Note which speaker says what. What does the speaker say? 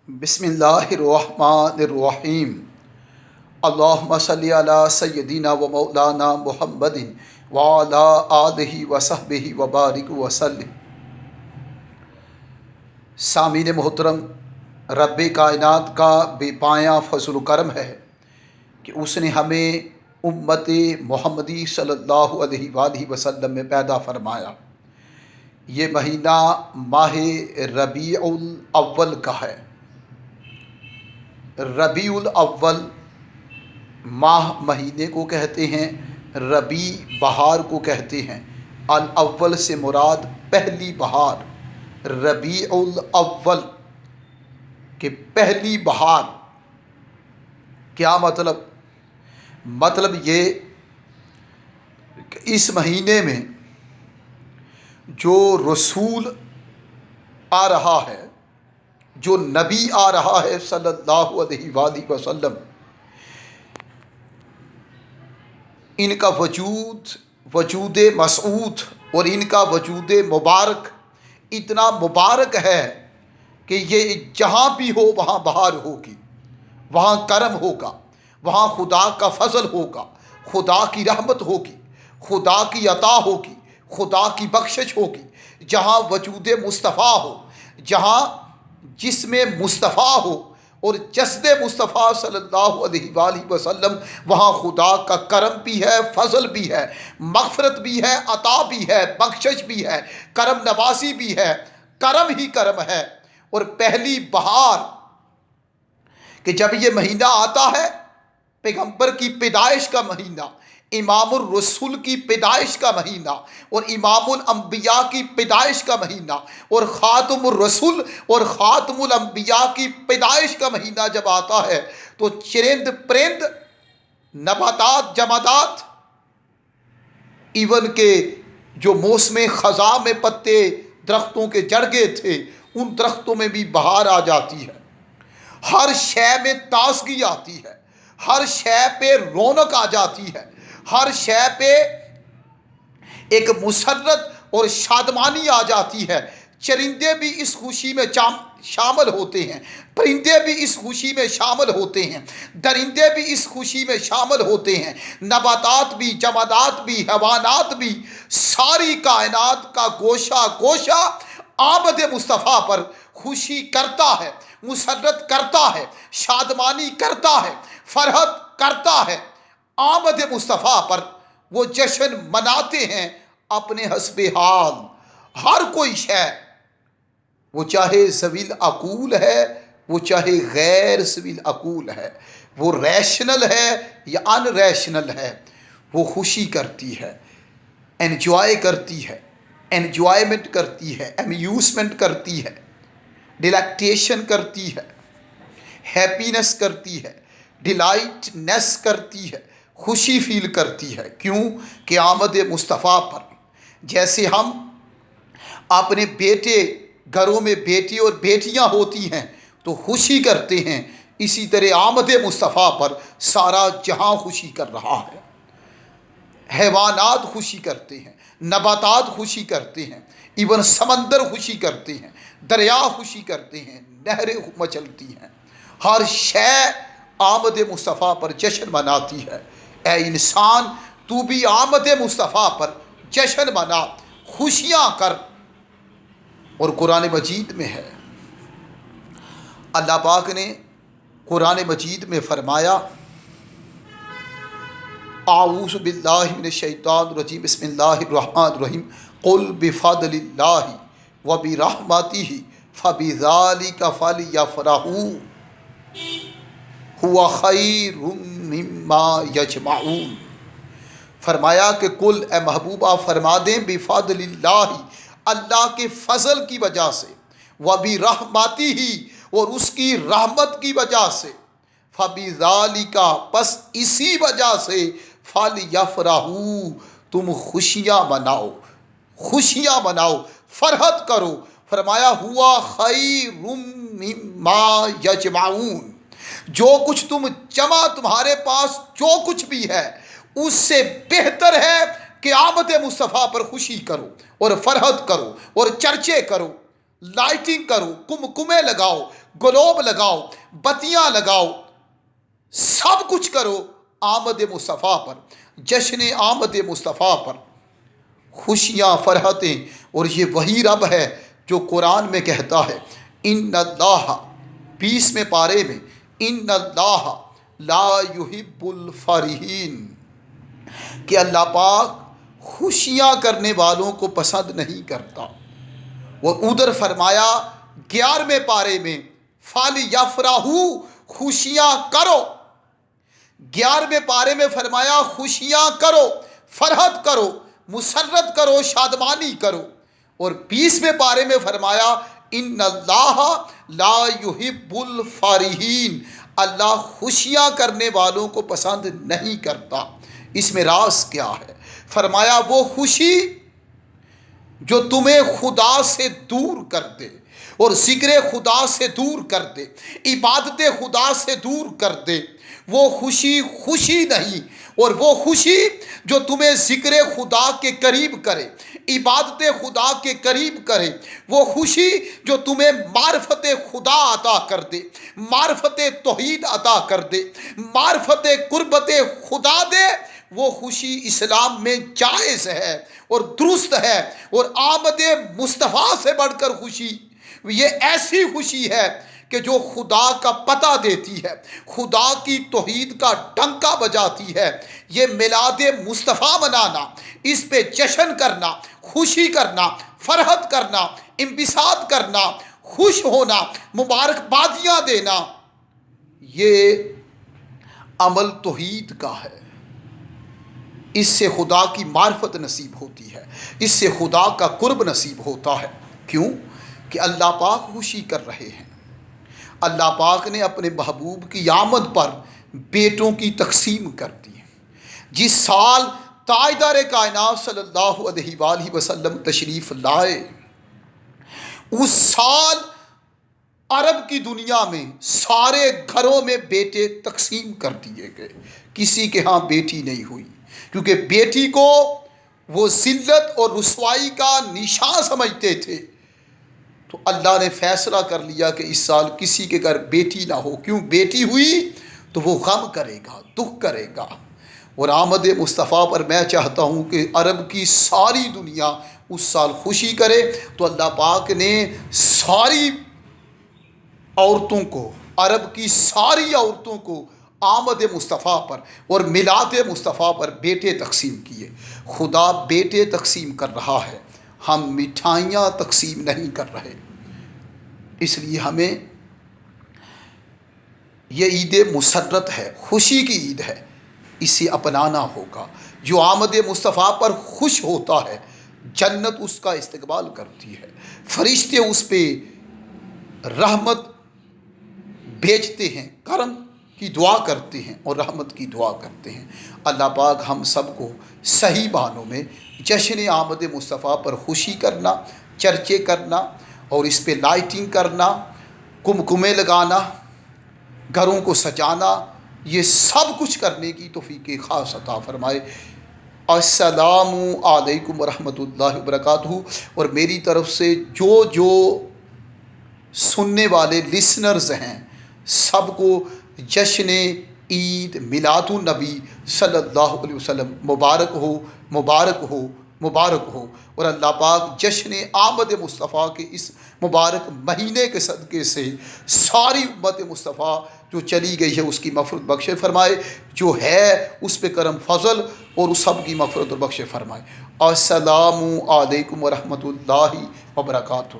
Speaker 1: بسم اللہ الرحمن الرحیم۔ اللہم صلی علی سیدنا و مولانا محمد وعلی آلہ وصحبہ وبارک وسلم۔ سامعین محترم، رب کائنات کا بے پایاں فضل و کرم ہے کہ اس نے ہمیں امت محمدی صلی اللہ علیہ وآلہ وسلم میں پیدا فرمایا۔ یہ مہینہ ماہ ربیع الاول کا ہے۔ ربیع الاول ماہ مہینے کو کہتے ہیں، ربیع بہار کو کہتے ہیں۔ الاول سے مراد پہلی بہار، ربیع الاول کہ پہلی بہار۔ کیا مطلب یہ کہ اس مہینے میں جو رسول آ رہا ہے، جو نبی آ رہا ہے صلی اللہ علیہ وآلہ وسلم، ان کا وجود مسعود اور ان کا وجود مبارک اتنا مبارک ہے کہ یہ جہاں بھی ہو وہاں بہار ہوگی، وہاں کرم ہوگا، وہاں خدا کا فضل ہوگا، خدا کی رحمت ہوگی، خدا کی عطا ہوگی، خدا کی بخشش ہوگی۔ جہاں وجود مصطفیٰ ہو، جہاں جسم مصطفیٰ ہو اور جسد مصطفیٰ صلی اللہ علیہ وآلہ وسلم، وہاں خدا کا کرم بھی ہے، فضل بھی ہے، مغفرت بھی ہے، عطا بھی ہے، بخشش بھی ہے، کرم نوازی بھی ہے، کرم ہی کرم ہے۔ اور پہلی بہار کہ جب یہ مہینہ آتا ہے، پیغمبر کی پیدائش کا مہینہ، امام الرسول کی پیدائش کا مہینہ اور امام الانبیاء کی پیدائش کا مہینہ اور خاتم الرسول اور خاتم الانبیاء کی پیدائش کا مہینہ جب آتا ہے تو چرند پرند، نباتات، جمادات، ایون کہ جو موسم خزاں میں پتے درختوں کے جڑ گئے تھے، ان درختوں میں بھی بہار آ جاتی ہے۔ ہر شے میں تازگی آتی ہے، ہر شے پہ رونق آ جاتی ہے، ہر شے پہ ایک مسرت اور شادمانی آ جاتی ہے۔ چرندے بھی اس خوشی میں شامل ہوتے ہیں، پرندے بھی اس خوشی میں شامل ہوتے ہیں، درندے بھی اس خوشی میں شامل ہوتے ہیں، نباتات بھی، جمادات بھی، حیوانات بھی، ساری کائنات کا گوشہ گوشہ آمد مصطفیٰ پر خوشی کرتا ہے، مسرت کرتا ہے، شادمانی کرتا ہے، فرحت کرتا ہے۔ آمد مصطفیٰ پر وہ جشن مناتے ہیں اپنے حسب حال۔ ہر کوئی شے، وہ چاہے ذوی العقول ہے، وہ چاہے غیر ذوی العقول ہے، وہ ریشنل ہے یا ان ریشنل ہے، وہ خوشی کرتی ہے، انجوائے کرتی ہے، انجوائمنٹ کرتی ہے، امیوزمنٹ کرتی ہے، ڈیلیکٹیشن کرتی ہے، ہیپینس کرتی ہے، ڈیلائٹنس کرتی ہے، خوشی فیل کرتی ہے۔ کیوں کہ آمد مصطفیٰ پر جیسے ہم اپنے بیٹے، گھروں میں بیٹے اور بیٹیاں ہوتی ہیں تو خوشی کرتے ہیں، اسی طرح آمد مصطفیٰ پر سارا جہاں خوشی کر رہا ہے۔ حیوانات خوشی کرتے ہیں، نباتات خوشی کرتے ہیں، ایون سمندر خوشی کرتے ہیں، دریا خوشی کرتے ہیں، نہریں مچلتی ہیں، ہر شے آمد مصطفیٰ پر جشن مناتی ہے۔ اے انسان، تو بھی آمد مصطفیٰ پر جشن منا، خوشیاں کر۔ اور قرآن مجید میں ہے، اللہ پاک نے قرآن مجید میں فرمایا، اعوذ باللہ من الشیطان الرجیم، بسم اللہ الرحمن الرحیم، قل بفضل اللہ وبرحمتہ فبذلک فلیفرحوا هو خیر مما یجمعون۔ فرمایا کہ کل، اے محبوبہ فرما دیں، بفضل اللہ، اللہ کے فضل کی وجہ سے، وبرحمتہ اور اس کی رحمت کی وجہ سے، فبذالک پس اسی وجہ سے، فلیفرحوا تم خوشیاں مناؤ، خوشیاں مناؤ، فرحت کرو۔ فرمایا ہوا خیر مما یجمعون، جو کچھ تم جمع، تمہارے پاس جو کچھ بھی ہے اس سے بہتر ہے کہ آمد مصطفیٰ پر خوشی کرو اور فرحت کرو اور چرچے کرو، لائٹنگ کرو، کمکمے لگاؤ، گلوب لگاؤ، بتیاں لگاؤ، سب کچھ کرو آمد مصطفیٰ پر، جشن آمد مصطفیٰ پر، خوشیاں فرحتیں۔ اور یہ وہی رب ہے جو قرآن میں کہتا ہے ان اللہ، 20ویں پارے میں، ان اللہ لا یحب الفرحین، کہ اللہ پاک خوشیاں کرنے والوں کو پسند نہیں کرتا۔ وہ ادھر فرمایا 11ویں پارے میں فَلْيَفْرَحُوا، خوشیاں کرو۔ 11ویں پارے میں فرمایا خوشیاں کرو، فرحت کرو، مسرت کرو، شادمانی کرو۔ اور 20ویں پارے میں فرمایا ان اللہ لا یحب الفرحین، اللہ خوشیاں کرنے والوں کو پسند نہیں کرتا۔ اس میں راز کیا ہے؟ فرمایا وہ خوشی جو تمہیں خدا سے دور کر دے اور ذکر خدا سے دور کر دے، عبادت خدا سے دور کر دے، وہ خوشی خوشی نہیں۔ اور وہ خوشی جو تمہیں ذکر خدا کے قریب کرے، عبادت خدا کے قریب کرے، وہ خوشی جو تمہیں معرفت خدا عطا کر دے، معرفت توحید عطا کر دے، معرفت قربت خدا دے، وہ خوشی اسلام میں جائز ہے اور درست ہے۔ اور آمد مصطفیٰ سے بڑھ کر خوشی، یہ ایسی خوشی ہے کہ جو خدا کا پتہ دیتی ہے، خدا کی توحید کا ڈنکا بجاتی ہے۔ یہ میلاد مصطفیٰ منانا، اس پہ جشن کرنا، خوشی کرنا، فرحت کرنا، انبساط کرنا، خوش ہونا، مبارکبادیاں دینا، یہ عمل توحید کا ہے۔ اس سے خدا کی معرفت نصیب ہوتی ہے، اس سے خدا کا قرب نصیب ہوتا ہے۔ کیوں؟ کہ اللہ پاک خوشی کر رہے ہیں۔ اللہ پاک نے اپنے محبوب کی آمد پر بیٹوں کی تقسیم کر دی۔ جس سال تاجدار کائنات صلی اللہ علیہ وآلہ وسلم تشریف لائے، اس سال عرب کی دنیا میں سارے گھروں میں بیٹے تقسیم کر دیے گئے، کسی کے ہاں بیٹی نہیں ہوئی، کیونکہ بیٹی کو وہ ذلت اور رسوائی کا نشان سمجھتے تھے۔ تو اللہ نے فیصلہ کر لیا کہ اس سال کسی کے گھر بیٹی نہ ہو۔ کیوں؟ بیٹی ہوئی تو وہ غم کرے گا، دکھ کرے گا۔ اور آمد مصطفیٰ پر میں چاہتا ہوں کہ عرب کی ساری دنیا اس سال خوشی کرے۔ تو اللہ پاک نے ساری عورتوں کو، عرب کی ساری عورتوں کو آمد مصطفیٰ پر اور میلاد مصطفیٰ پر بیٹے تقسیم کیے۔ خدا بیٹے تقسیم کر رہا ہے، ہم مٹھائیاں تقسیم نہیں کر رہے۔ اس لیے ہمیں یہ عید مسرت ہے، خوشی کی عید ہے، اسے اپنانا ہوگا۔ جو آمد مصطفیٰ پر خوش ہوتا ہے، جنت اس کا استقبال کرتی ہے، فرشتے اس پہ رحمت بھیجتے ہیں، کرم کی دعا کرتے ہیں اور رحمت کی دعا کرتے ہیں۔ اللہ پاک ہم سب کو صحیح معنوں میں جشن آمد مصطفیٰ پر خوشی کرنا، چرچے کرنا اور اس پہ لائٹنگ کرنا، کمکمے لگانا، گھروں کو سجانا، یہ سب کچھ کرنے کی توفیق خاص عطا فرمائے۔ السلام علیکم ورحمۃ اللہ وبرکاتہ۔ اور میری طرف سے جو سننے والے لسنرز ہیں، سب کو جشن عید میلاد النبی صلی اللہ علیہ وسلم مبارک ہو، مبارک ہو، مبارک ہو۔ اور اللہ پاک جشن آمد مصطفیٰ کے اس مبارک مہینے کے صدقے سے ساری امت مصطفیٰ جو چلی گئی ہے اس کی مغفرت بخش فرمائے، جو ہے اس پہ کرم فضل اور اس سب کی مغفرت اور بخش فرمائے۔ السلام علیکم ورحمۃ اللہ وبرکاتہ۔